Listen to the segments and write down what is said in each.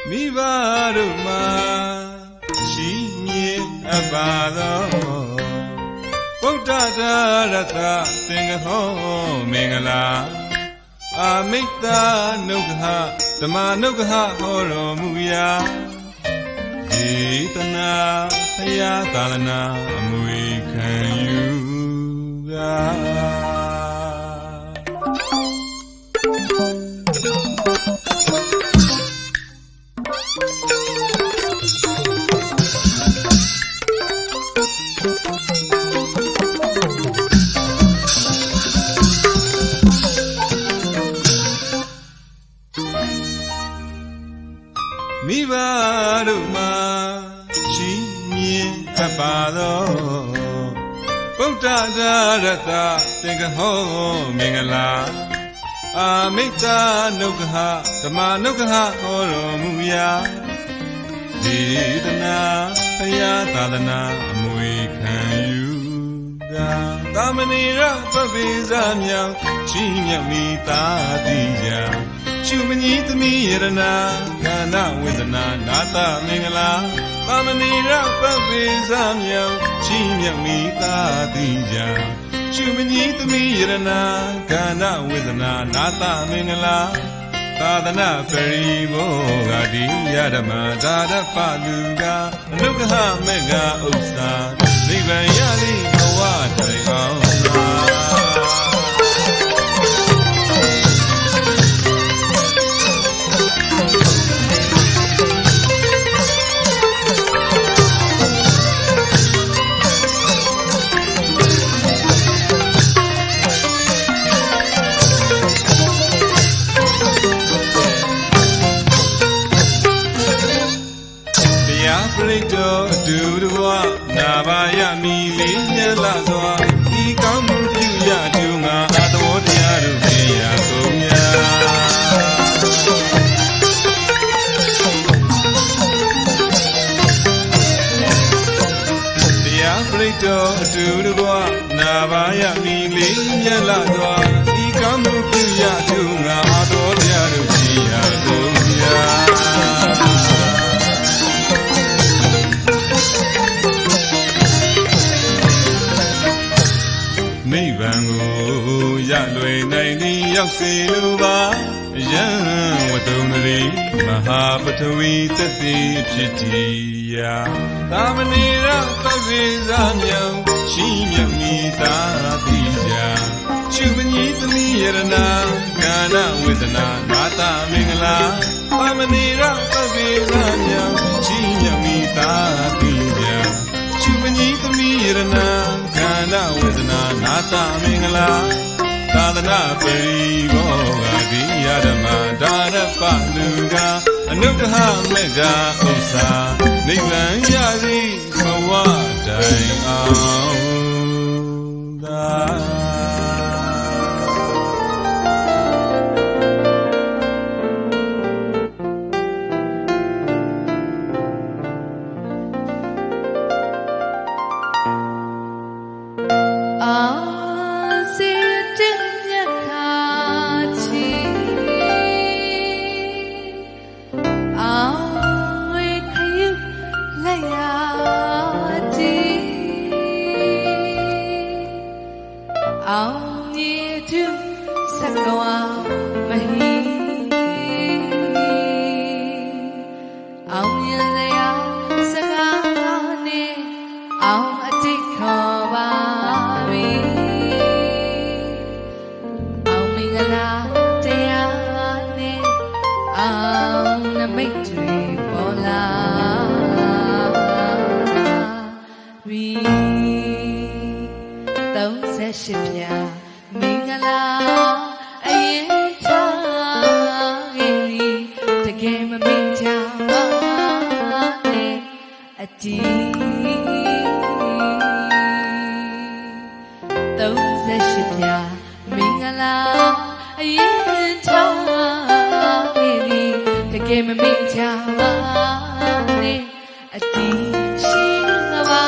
မိဘတို့မှာရှိမြဲအပ်ပါသောဗုဒ္ဓဒါရတသင်္ဃဟောမင်္ဂလာအာမိတ္တနုဂဟဓမ္မနုဂဟဟောတော်မူရာဒေသနာဘုရားသာသနာအမွေခံယူကာမိဘတို့မှာရှိမြဲအပ်ပါသောဗုဒ္ဓဒါရတသင်္ဃဟောမင်္ဂလာအာမိတ္တနုဂဟဓမ္မနုဂဟဟောတော်မူရာဒေသနာဘုရားသာသနာအမွေခံယူကာသာမဏေရပပိဇာမြောင်ရှိမြတ်မိသာတိရာရှုမညီသမီးယရနာခန္ဓာဝေဒနာနာတမင်္ဂလာသာမဏေရပပိဇာမြောင်ရှိမြတ်မိသာတိရာရှုမညီသမီးယရနာခန္ဓာဝေဒနာနာတမင်္ဂလာသာသနာပရိဘောဂတိယဓမ္မဒါရပလူကအနုဂဟမေဃဥစ္စာနိဗ္ဗာန်ရလိဘဝတိုင်အောင်ပရိတောအတူတကွာနာပါယမိလေးညလာစွာဤကောင်းမှုပြုရကျူငါအတော်တရားတို့ပြေရကုန်များတရားပရိတောအတူတကွာနာပါယမိလေးညလာစွာဤကောင်းမှုပြုရကျူငါအတော်တရားတို့ပြေရကုန်များနိဗ္ဗာန်ကိုရလွယ်နိုင်သည်ရောက်စေလိုပါယံဝတ္တုံတိမဟာပထဝီတတိဖြစ်တည်ရာသာမဏေရသဗ္ဗေဇာမြောင်ရှိမြတ်မိသာတိရာရှုပညိသမီးယရနာကာဏဝေဒနာနာတမင်္ဂလာသာမဏေရသဗ္ဗေဇာမြောင်ရှိမြတ်မိသာတိရာရှုပညိသမီးယရနာကာဏဝေဒနာနာတမင်္ဂလာသာသနာပရိဘောဂတိယဓမ္မဒါရပလူကအနုဂဟမေဃဥစ္စာနိဗ္ဗာန်ရသည်ဘဝတိုင်အောင်သာအောင်မြင်သူစကွာမဟီအောင်မြင်လျာစကားနဲ့အောင်အတိတ်ခေါ်ပါပြီအောင်မင်္ဂလာတရားနဲ့အောင်နမိတ်တွေပေါ်လာပြီ38ပြာမင်္ဂလာအရင်ထားခဲ့ပြီတကယ်မမေ့ကြပါနဲ့အတီး38ပြာမင်္ဂလာအရင်ထားခဲ့ပြီတကယ်မမေ့ကြပါနဲ့အတီးရှိငါပါ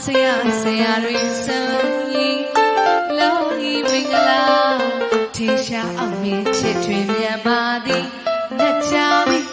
ဆရာဆရာတွေစံကြီးလောကီမင်္ဂလာထင်ရှားအောင်မြင်ချစ်ထွေးမြတ်ပါသည်လက်ချပြီး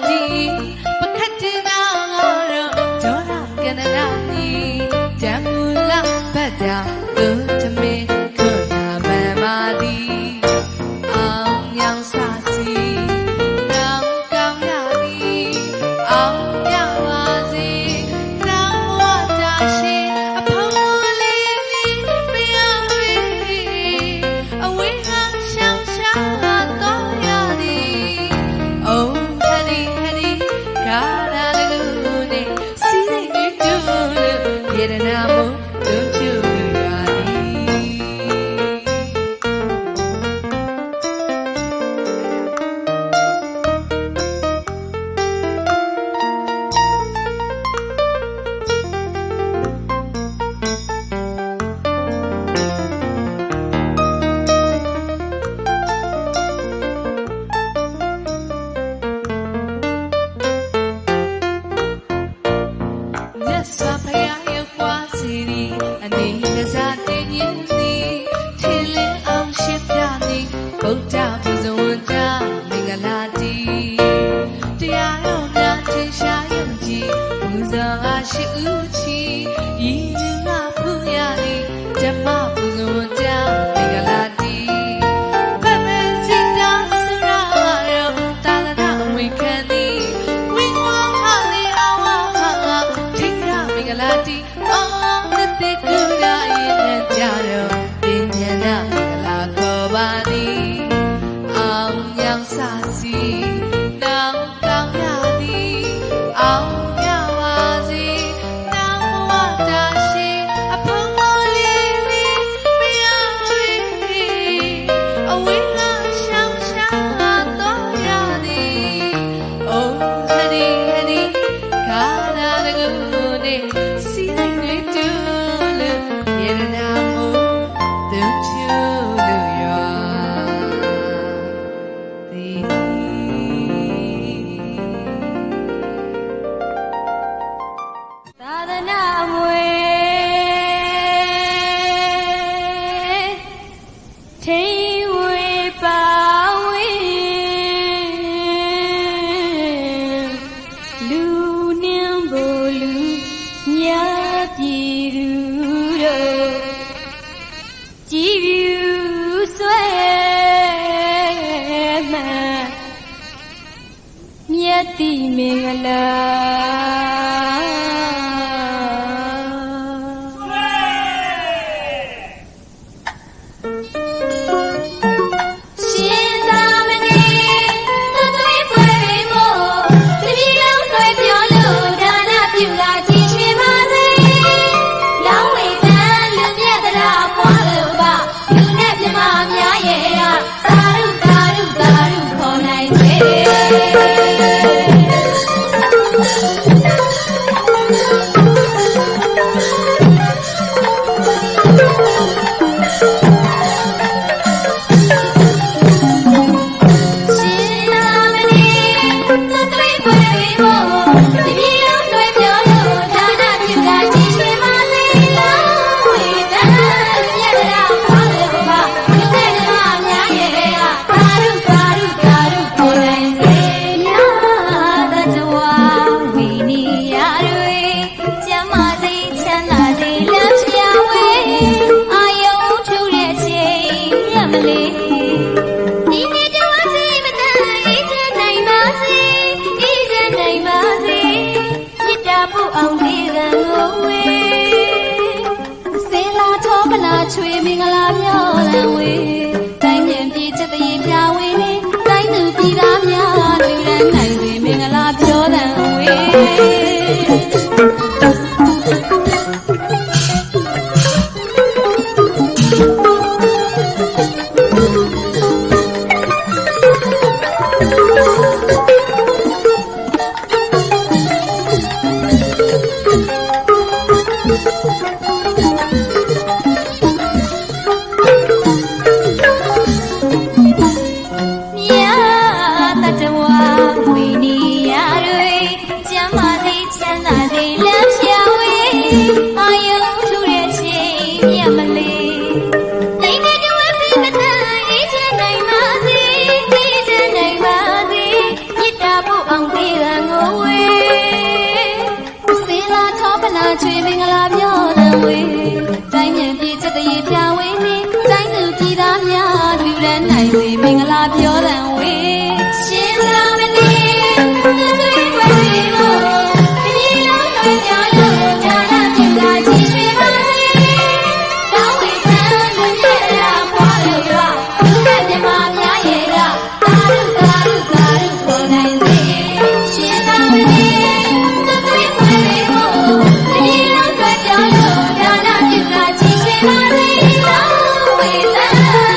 ဒီပခတ်တင်နာတော့ဒေါရကနနာနီဂျမ်မူလာဘတ်တာသူတမေခွန်နာမမာဒီအောင်ညောင်စာစီနောင်ကောင်းရသည်အောင်ရပါစေနောင်ဝတာရှိအဖုံးမလေးလေးမရမေအဝေးကရှောင်းရှာတော့ရသည် Oh honey honey ကာရာလူနဲ့စီးစိတ်တွေတူလို့ပြေရနာမို့တို့ချူရသည်မြတ်စွာဘုရားရုပ်ပွားစီရီအနေကစားတင်ရင်စီထင်လင်းအောင်ရှင်းပြသည်ဗုဒ္ဓဘုဇဝန္တမင်္ဂလာတီတရားတော်များထင်ရှားယုံကြည်ဘုဇောအားရှိဦးချီဤလူကဖူရသည်ဓမ္မဘုဇဝန္တမင်္ဂလာတီဘယ်မစီတာစရာရောတာလနာအဝေခံသည်ဝိဝါဟာလေအဝါဟာထိရမင်္ဂလာတီအော်တဲ့ကူရာရဲ့ကြတော့တင်ညနာမင်္ဂလာခေါ်ပါသည်အောင်ညောင်စာစီနောင်ကောင်းရသည်အောင်ရပါစေနောင်ဝတာရှိအဖုံးမလေးလေးမရမေအဝေးကရှောင်းရှာတော့ရသည် Oh honey honey ကာရာလူနဲ့စီးစိတ်တွေတူလို့ပြေရနာမို့တို့ချူလို့ရသည် သာသနာမွေထိန်ဝေပါဝေလူနှင်းဘလူမြတ်ပြည်သူတို့ကြည်ပြူဆွဲမှန်မြတ်တိမင်္ဂလာရှင်သာမဏေသသွေးဖွယ်ပေမို့တပည့်တော်တွေပြောလို့ဒါနပြုလာကြည်ရွှင်ပါစေလောင်းဝေတန်လူမြတ်တရားပွားလို့ပါလူနဲ့မြမများရဲ့သာဓုသာဓုသာဓုခေါ်နိုင်စေချွေမင်္ဂလာမြော်လံဝေတိုင်းမြင်ပြည်ချက်တရေပြဝေနေတိုင်းသူပြည်သားများလူရန်နိုင်ဝေမင်္ဂလာပြောလံဝေ ချွေမင်္ဂလာပြောတဲ့ဝေးတိုင်းမြန်ပြည်ချက်တရေပြဝေးနေတိုင်းသူပြည်သားများလူရန်နိုင်စေမင်္ဂလာပြောတဲ့ဝေးရှင်သာမဏေသူတွေဝေးလို့ဒီလုံးတွေပြောလို့ဒါနပြုတာကြည်ရွှေပါစေတောင်းဝေးသံလူရဲ့ရာပွားလို့ရလူရဲ့မြမများရဲ့ကသာဓုသာဓုသာဓုခေါ်နိုင်စေရှင်သာမဏေသူတွေဝေးလို့ဒီလုံးတွေပြောလို့ဒါနပြုတာကြည်ရွှေပါစေတောင်းဝေးသံ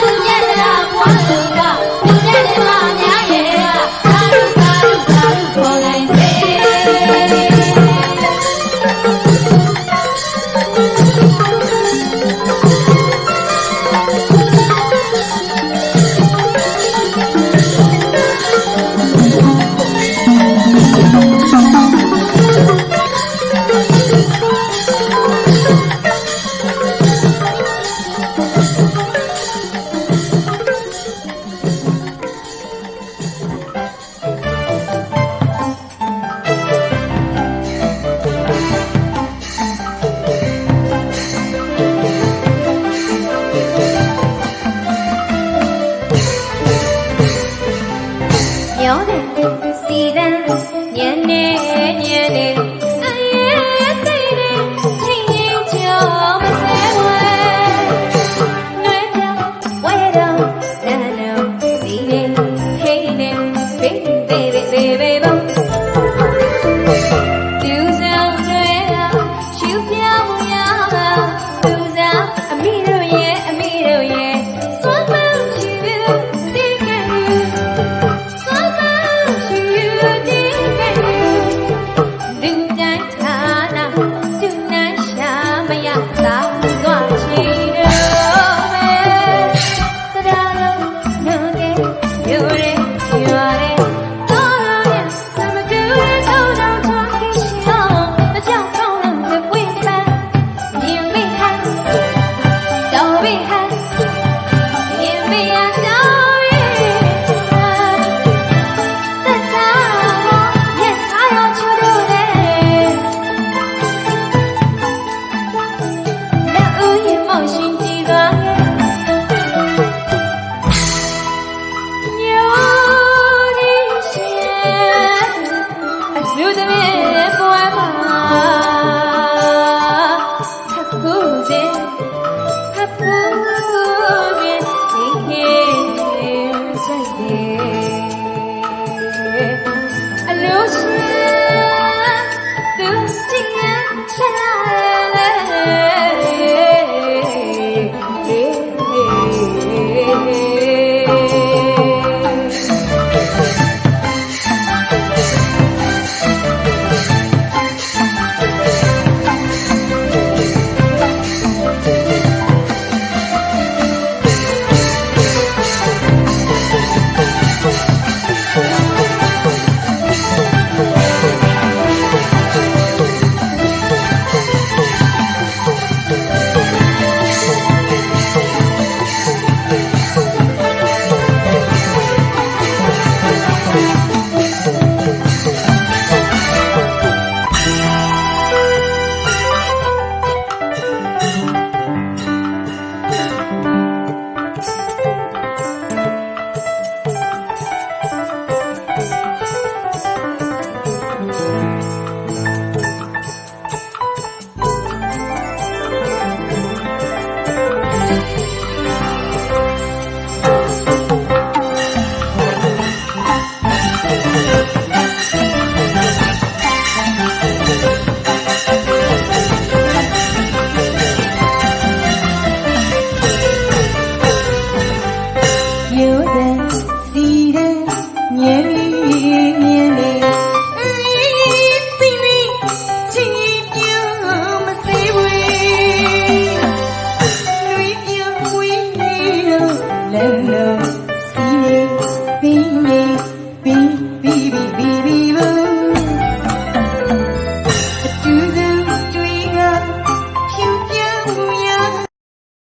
လူရဲ့ရာပွားလို့ရလူရဲ့မြမများရဲ့ကသာဓုသာဓုသာဓုခေါ်နိုင်စေပြောတယ်စီတန်းညနေညနေအရေးသိတယ်ချင်းရင်ကြောမဆဲဝဲနှွေးပြောဝဲတော့နာနောစီနေဟိနေဘေးဘေးဘေးဘေးဘောသူဆောင်တွေရှူပြောင်းရပါသူဆောင်အမိတို့ရဲ့စွမ်းမချူတိကဲလူသမီးပွားမှာ